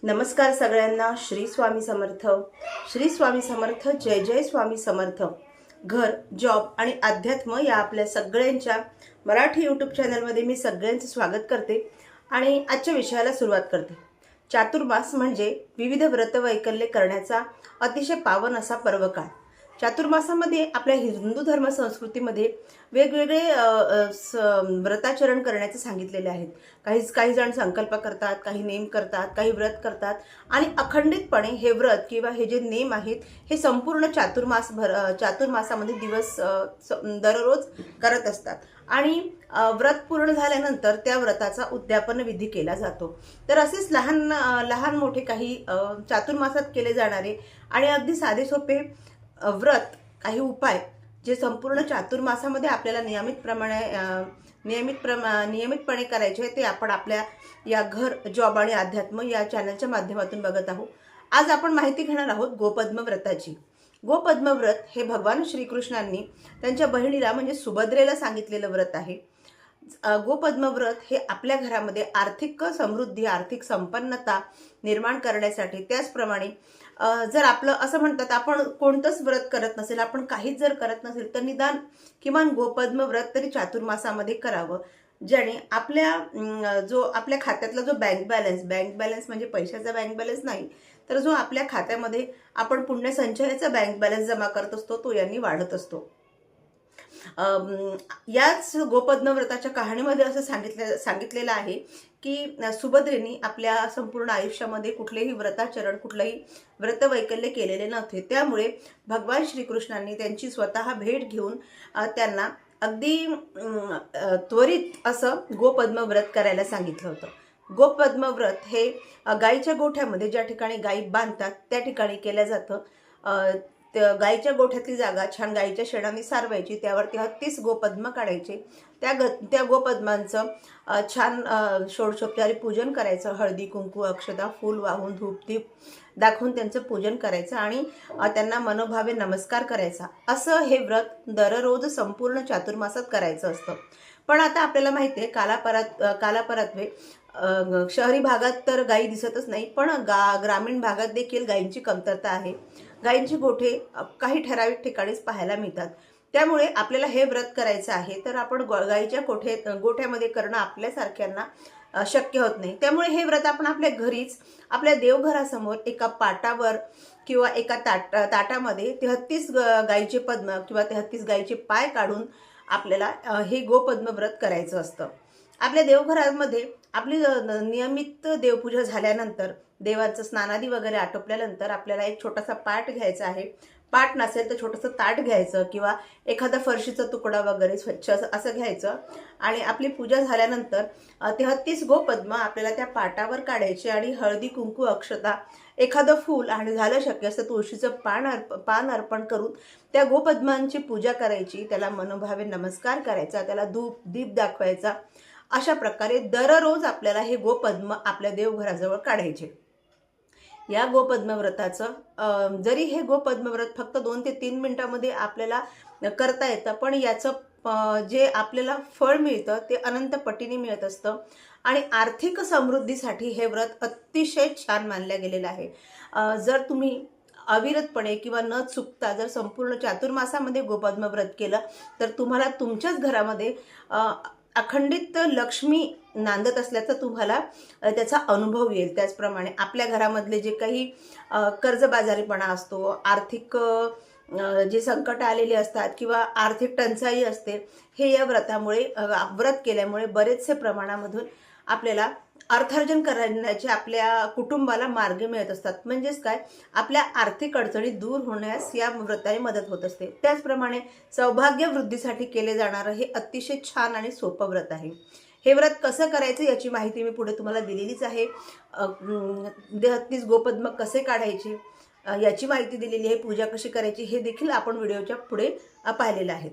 नमस्कार सगळ्यांना. श्री स्वामी समर्थ. श्री स्वामी समर्थ. जय जय स्वामी समर्थ. घर, जॉब आणि अध्यात्म या आपल्या सगळ्यांच्या मराठी यूट्यूब चॅनलमध्ये मी सगळ्यांचं स्वागत करते आणि आजच्या विषयाला सुरुवात करते. चातुर्मास म्हणजे विविध व्रत वैकल्ये करण्याचा अतिशय पावन असा पर्वकाळ. चातुर्मासामध्ये आपल्या हिंदू धर्म संस्कृतीमध्ये वेगवेगळे व्रताचरण करण्याचे सांगितलेले आहेत. काही जण संकल्प करतात, काही नेम करतात, काही व्रत करतात आणि अखंडितपणे हे व्रत किंवा हे जे नेम आहेत हे संपूर्ण चातुर्मासामध्ये दिवस दररोज करत असतात. आणि व्रत पूर्ण झाल्यानंतर त्या व्रताचा उद्यापन विधी केला जातो. तर असेच लहान मोठे काही चातुर्मासात केले जाणारे आणि अगदी साधे सोपे व्रत, काही उपाय जे संपूर्ण चातुर्मासामध्ये आपल्याला नियमितपणे करायचे ते आपण आपल्या या घर, जॉब आणि अध्यात्म या चॅनलच्या माध्यमातून बघत आहोत. आज आपण माहिती घेणार आहोत गोपद्म व्रताची. गोपद्म व्रत हे भगवान श्रीकृष्णांनी त्यांच्या बहिणीला म्हणजे सुभद्रेला सांगितलेलं व्रत आहे. गोपद्म व्रत हे आपल्या घरामध्ये आर्थिक समृद्धी, आर्थिक संपन्नता निर्माण करण्यासाठी, त्याचप्रमाणे जर आपलं असं म्हणतात आपण कोणतंच व्रत करत नसेल, आपण काहीच जर करत नसेल तर निदान किमान गोपद्म व्रत तरी चातुर्मासामध्ये करावं, ज्याने आपल्या खात्यातला जो बँक बॅलन्स म्हणजे पैशाचा बँक बॅलन्स नाही, तर जो आपल्या खात्यामध्ये आपण पुण्य संचयाचा बँक बॅलन्स जमा करत असतो तो यांनी वाढत असतो. याच गोपद्म व्रताच्या कहाणीमध्ये असं सांगितलेलं आहे की सुभद्रेनी आपल्या संपूर्ण आयुष्यामध्ये कुठलेही व्रत वैकल्य केलेले नव्हते. त्यामुळे भगवान श्रीकृष्णांनी त्यांची स्वतः भेट घेऊन त्यांना अगदी त्वरित असं गोपद्म व्रत करायला सांगितलं होतं. गोपद्म व्रत हे गाईच्या गोठ्यामध्ये ज्या ठिकाणी गाई बांधतात त्या ठिकाणी केलं जातं. गाईच्या गोठ्यातली जागा छान गाईच्या शेणाने सारवायची, त्यावरती 36 गोपद्म काढायचे. त्या गोपद्मांचं छान षोडशोपचारी पूजन करायचं. हळदी, कुंकू, अक्षता, फूल वाहून, धूप दीप दाखवून त्यांचं पूजन करायचं आणि त्यांना मनोभावे नमस्कार करायचा. असं हे व्रत दररोज संपूर्ण चातुर्मासात करायचं असतं. पण आता आपल्याला माहिती आहे कालापरात्वे शहरी भागात तर गायी दिसतच नाही, पण ग्रामीण भागात देखील गायींची कमतरता आहे. गायींची गोठे काही ठराविक ठिकाणीच पाहायला मिळतात. त्यामुळे आपल्याला हे व्रत करायचं आहे तर आपण गायीच्या गोठ्यामध्ये करणं आपल्यासारख्यांना शक्य होत नाही. त्यामुळे हे व्रत आपण आपल्या घरीच, आपल्या देवघरासमोर एका पाटावर किंवा एका ताटामध्ये 33 गायीचे पद्म किंवा 33 गायीचे पाय काढून आपल्याला हे गोपद्म व्रत करायचं असतं. आपल्या देवघरामध्ये आपली नियमित देवपूजा झाल्यानंतर, देवाचं स्नानादी वगैरे आटोपल्यानंतर आपल्याला एक छोटासा पाट घ्यायचा आहे. पाट नसेल तर छोटंसं ताट घ्यायचं किंवा एखादा फरशीचा तुकडा वगैरे स्वच्छ असं घ्यायचं आणि आपली पूजा झाल्यानंतर 33 गोपद्म आपल्याला त्या पाटावर काढायचे आणि हळदी, कुंकू, अक्षता, एखादं फूल आणि झालं शक्य असतं तुळशीचं पान अर्पण करून त्या गोपद्मांची पूजा करायची. त्याला मनोभावे नमस्कार करायचा, त्याला धूप दीप दाखवायचा. अशा प्रकारे दररोज आपल्याला हे गोपद्म आपल्या देवघराजवळ काढायचे. या गोपद्म व्रताचं जरी हे गोपद्म व्रत फक्त 2 ते 3 मिनिटांमध्ये आपल्याला करता येतं, पण याचं जे आपल्याला फळ मिळतं ते अनंत पटीने मिळत असतं आणि आर्थिक समृद्धीसाठी हे व्रत अतिशय छान मानलं गेलेलं आहे. जर तुम्ही अविरतपणे किंवा न चुकता जर संपूर्ण चातुर्मासामध्ये गोपद्म व्रत केलं तर तुम्हाला तुमच्याच घरामध्ये अखंडित लक्ष्मी नांदत असल्याचा तुम्हाला त्याचा अनुभव येईल. त्याचप्रमाणे आपल्या घरामधले जे काही कर्जबाजारीपणा असतो, आर्थिक जे संकट आलेले असतात किंवा आर्थिक टंचाई असते, हे या व्रत केल्यामुळे बरेचसे प्रमाणामधून आपल्याला अर्थार्जन करण्याचे आपल्या कुटुंबाला मार्ग मिळत असतात. म्हणजेच काय, आपल्या आर्थिक अडचणी दूर होण्यास या व्रताने मदत होत असते. त्याचप्रमाणे सौभाग्य वृद्धीसाठी केले जाणारं हे अतिशय छान आणि सोपं व्रत आहे. हे व्रत कसं करायचं याची माहिती मी पुढे तुम्हाला दिलेलीच आहे. 33 गोपद्म कसे काढायचे याची माहिती दिलेली आहे. पूजा कशी करायची हे देखील आपण व्हिडिओच्या पुढे पाहिलेलं आहे.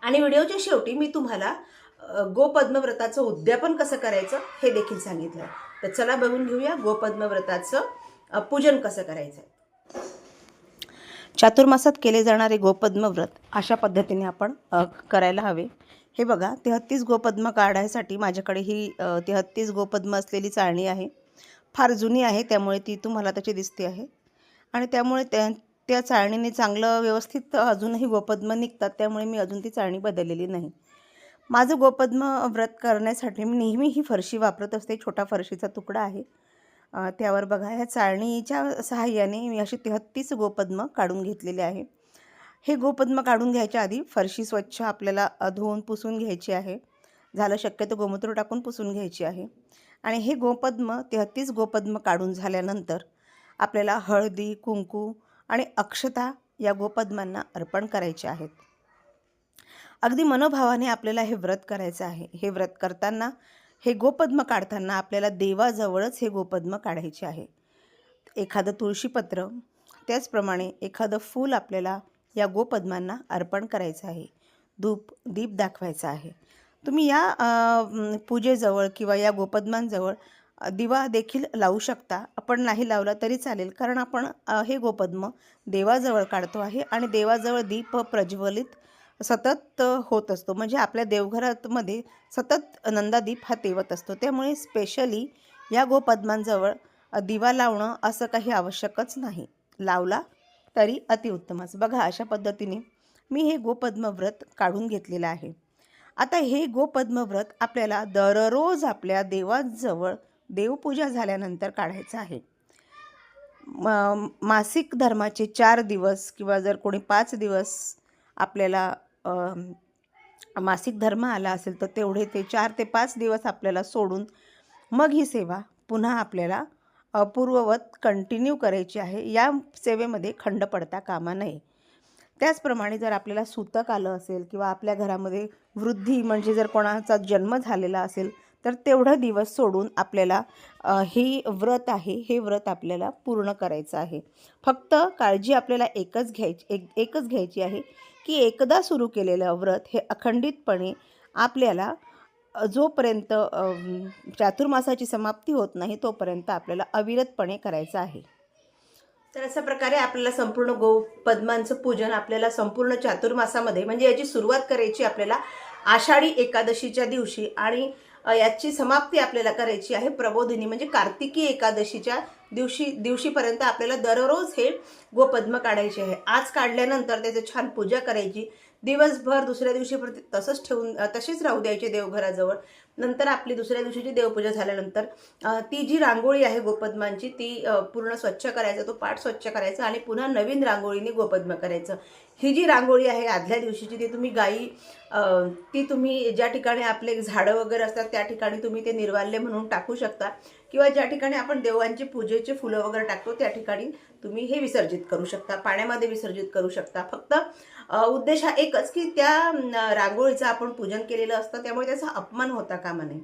आणि व्हिडिओच्या शेवटी मी तुम्हाला गोपद्म व्रताचं उद्यापन कसं करायचं हे देखील सांगितलं. तर चला बघून घेऊया गोपद्म व्रताचं पूजन कसं करायचं. चातुर्मासात केले जाणारे गोपद्म व्रत अशा पद्धतीने आपण करायला हवे. हे बघा, 33 गोपद्म काढायसाठी माझ्याकडे ही 33 गोपद्म असलेली चाळणी आहे. फार जुनी आहे, त्यामुळे ती तुम्हाला त्याची दिसते आहे. आणि त्यामुळे त्या चाळणीने चांगलं व्यवस्थित अजूनही गोपद्म निघतात, त्यामुळे मी अजून ती चाळणी बदललेली नाही. माझं गोपद्म व्रत करण्यासाठी मी नेहमी ही फरशी वापरत असते. छोटा फरशीचा तुकडा आहे. त्यावर बघा ह्या चाळणीच्या सहाय्याने मी अशी 33 गोपद्म काढून घेतलेले आहे. हे गोपद्म काढून घ्यायच्या आधी फरशी स्वच्छ आपल्याला धुवून पुसून घ्यायची आहे. झालं शक्यतो गोमूत्र टाकून पुसून घ्यायची आहे. आणि हे गोपद्म 33 गोपद्म काढून झाल्यानंतर आपल्याला हळदी, कुंकू आणि अक्षता या गोपद्मांना अर्पण करायचे आहेत. अगदी मनोभावाने आपल्याला हे व्रत करायचं आहे. हे व्रत करताना, हे गोपद्म काढताना आपल्याला देवाजवळच हे गोपद्म काढायचे आहे. एखादं तुळशीपत्र, त्याचप्रमाणे एखादं फूल आपल्याला या गोपद्मांना अर्पण करायचं आहे. दीप दाखवायचा आहे. तुम्ही या पूजेजवळ किंवा या गोपद्मांजवळ दिवा देखील लावू शकता. आपण नाही लावला तरी चालेल, कारण आपण हे गोपद्म देवाजवळ काढतो आहे आणि देवाजवळ दीप प्रज्वलित सतत होत असतो. म्हणजे आपल्या देवघरामध्ये सतत नंदादीप हा तेवत असतो. त्यामुळे स्पेशली या गोपद्मांजवळ दिवा लावणं असं काही आवश्यकच नाही. लावला तरी अतिउत्तमच. बघा अशा पद्धतीने मी हे गोपद्म व्रत काढून घेतलेलं आहे. आता हे गोपद्म व्रत आपल्याला दररोज आपल्या देवाजवळ देवपूजा झाल्यानंतर काढायचं आहे. मासिक धर्माचे 4 दिवस किंवा जर कोणी 5 दिवस आपल्याला मासिक धर्म आला असेल तर तेवढे ते 4 ते 5 दिवस आपल्याला सोडून मग ही सेवा पुन्हा आपल्याला पूर्ववत कंटिन्यू करायची आहे. या सेवेमध्ये खंड पडता कामा नये. त्याचप्रमाणे जर आपल्याला सूतक आलं असेल किंवा आपल्या घरामध्ये वृद्धी म्हणजे जर कोणाचा जन्म झालेला असेल तर तेवढा दिवस सोडून आपल्याला हे व्रत आहे, हे व्रत आपल्याला पूर्ण करायचं आहे. फक्त काळजी आपल्याला एकच घ्यायची आहे की एकदा सुरू केलेलं व्रत हे अखंडितपणे आपल्याला जोपर्यंत चातुर्मासाची समाप्ती होत नाही तोपर्यंत आपल्याला अविरतपणे करायचं आहे. तर अशा प्रकारे आपल्याला संपूर्ण गोपद्मांचं पूजन आपल्याला संपूर्ण चातुर्मासामध्ये, म्हणजे याची सुरुवात करायची आपल्याला आषाढी एकादशीच्या दिवशी आणि याची समाप्ती आपल्याला करायची आहे प्रबोधिनी म्हणजे कार्तिकी एकादशीच्या दिवशीपर्यंत आपल्याला दररोज हे गोपद्म काढायचे आहे. आज काढल्यानंतर त्याची छान पूजा करायची. दिवसभर दुसऱ्या दिवशीपर्यंत तसेच राहू द्यायचे देवघराजवळ. नंतर आपली दुसऱ्या दिवशीची देवपूजा झाल्यानंतर ती जी रांगोळी आहे गोपद्मांची ती पूर्ण स्वच्छ करायचं, तो पाट स्वच्छ करायचा आणि पुन्हा नवीन रांगोळीने गोपद्म करायचं. ही जी रांगोळी आहे आदल्या दिवशीची ती तुम्ही ज्या ठिकाणी आपले झाडं वगैरे असतात त्या ठिकाणी तुम्ही ते निर्वाल्य म्हणून टाकू शकता किंवा ज्या ठिकाणी आपण देवांची पूजेचे फुलं वगैरे टाकतो त्या ठिकाणी तुम्ही हे विसर्जित करू शकता, पाण्यामध्ये विसर्जित करू शकता. फक्त उद्देश हा एकच की त्या रांगोळीचं आपण पूजन केलेलं असतं, त्यामुळे त्याचा अपमान होता कामा नये.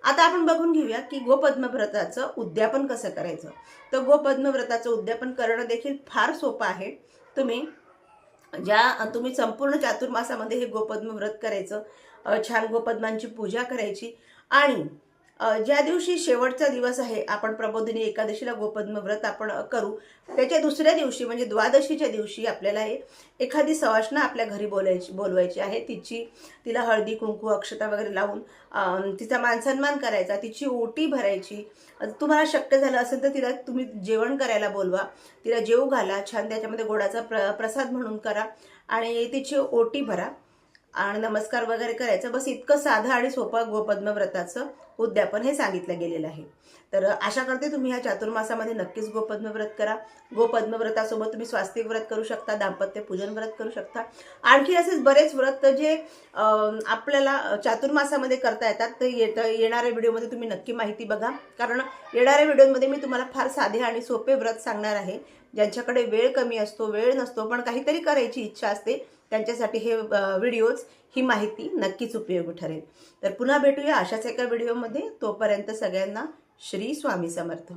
आता आपण बघून घेऊया की गोपद्म व्रताचं उद्यापन कसं करायचं. तर गोपद्म व्रताचं उद्यापन करणं देखील फार सोपं आहे. तुम्ही संपूर्ण चातुर्मासामध्ये हे गोपद्म व्रत करायचं, छान गोपद्मांची पूजा करायची आणि ज्या दिवशी शेवटचा दिवस आहे आपण प्रबोधिनी एकादशीला गोपद्म व्रत आपण करू त्याच्या दुसऱ्या दिवशी म्हणजे द्वादशीच्या दिवशी आपल्याला एखादी सवाष्ण आपल्या घरी बोलवायची आहे. तिला हळदी कुंकू अक्षता वगैरे लावून तिचा मानसन्मान करायचा, तिची ओटी भरायची. तुम्हाला शक्य झालं असेल तर तिला तुम्ही जेवण करायला बोलवा, तिला जेवू घाला, छान त्याच्यामध्ये गोडाचा प्रसाद म्हणून करा आणि तिची ओटी भरा आणि नमस्कार वगैरे करायचं. बस इतकं साधं आणि सोपं गोपद्म व्रताचं उद्यापन हे सांगितलं गेलेलं आहे. तर आशा करते तुम्ही ह्या चातुर्मासामध्ये नक्कीच गोपद्म व्रत करा. गोपद्म व्रतासोबत तुम्ही स्वास्तिक व्रत करू शकता, दाम्पत्य पूजन व्रत करू शकता. आणखी असेच बरेच व्रत जे आपल्याला चातुर्मासामध्ये करता येतात ते येणाऱ्या व्हिडिओमध्ये तुम्ही नक्की माहिती बघा, कारण येणाऱ्या व्हिडिओमध्ये मी तुम्हाला फार साधे आणि सोपे व्रत सांगणार आहे. ज्यांच्याकडे वेळ कमी असतो, वेळ नसतो पण काहीतरी करायची इच्छा असते त्यांच्यासाठी हे व्हिडिओज, ही माहिती नक्कीच उपयोगी ठरेल. तर पुन्हा भेटूया अशाच एका व्हिडिओमध्ये. तोपर्यंत सगळ्यांना श्री स्वामी समर्थ.